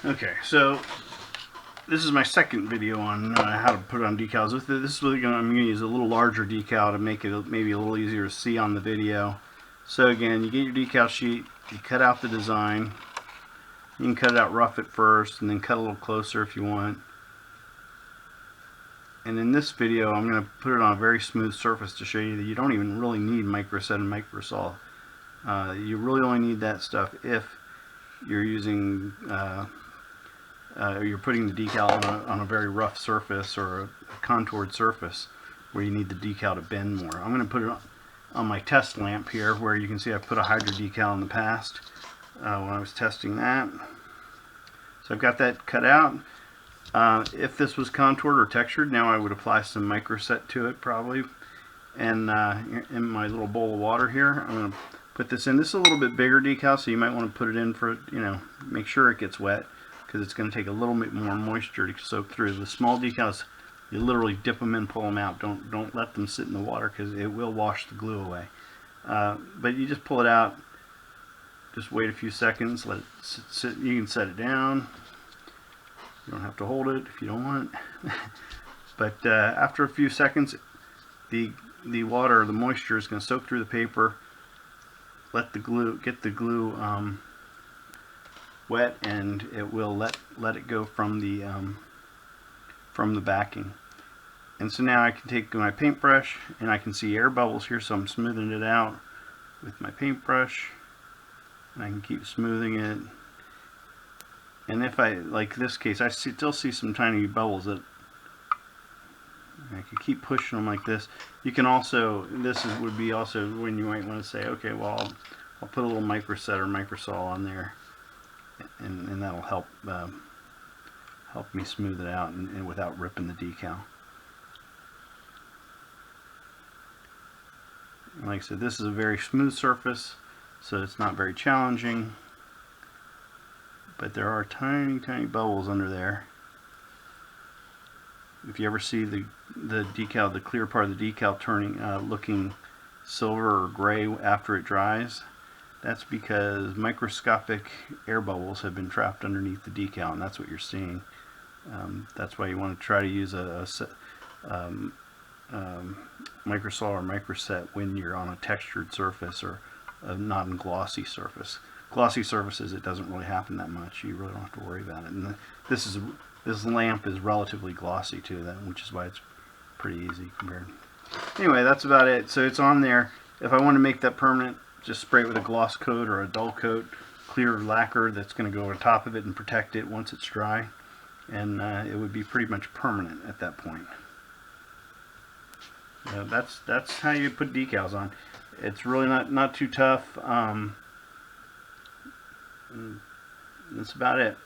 Okay, so this is my second video on how to put on decals. This is really I'm going to use a little larger decal to make it maybe a little easier to see on the video. So again, you get your decal sheet, you cut out the design. You can cut it out rough at first and then cut a little closer if you want. And in this video, I'm going to put it on a very smooth surface to show you that you don't even really need microset and microsol. You really only need that stuff if you're using you're putting the decal on a very rough surface or a contoured surface where you need the decal to bend more. I'm going to put it on my test lamp here, where you can see I've put a Hydra decal in the past when I was testing that. So I've got that cut out. If this was contoured or textured, now I would apply some microset to it probably. And in my little bowl of water here, I'm going to put this in. This is a little bit bigger decal, so you might want to put it in for, make sure it gets wet, because it's going to take a little bit more moisture to soak through. The small decals, you literally dip them in, pull them out. Don't let them sit in the water, because it will wash the glue away. But you just pull it out. Just wait a few seconds. Let it sit. You can set it down. You don't have to hold it if you don't want. But after a few seconds, the water, the moisture is going to soak through the paper. Let the glue get the glue wet, and it will let it go from the backing. And so now I can take my paintbrush, and I can see air bubbles here, so I'm smoothing it out with my paintbrush, and I can keep smoothing it. And if I, like this case, I still see some tiny bubbles that I can keep pushing them like this. You can also, would be also when you might want to say, okay, well, I'll put a little microset or microsol on there, and that'll help help me smooth it out and without ripping the decal. And like I said, this is a very smooth surface, so it's not very challenging, but there are tiny bubbles under there. If you ever see the decal, the clear part of the decal turning looking silver or gray after it dries, that's because microscopic air bubbles have been trapped underneath the decal, and that's what you're seeing. That's why you want to try to use a microsol or microset when you're on a textured surface or a non-glossy surface. Glossy surfaces, it doesn't really happen that much. You really don't have to worry about it. And this lamp is relatively glossy too, which is why it's pretty easy compared. Anyway, that's about it. So it's on there. If I want to make that permanent, just spray it with a gloss coat or a dull coat, clear lacquer that's going to go on top of it and protect it once it's dry, and it would be pretty much permanent at that point. That's how you put decals on. It's really not too tough. That's about it.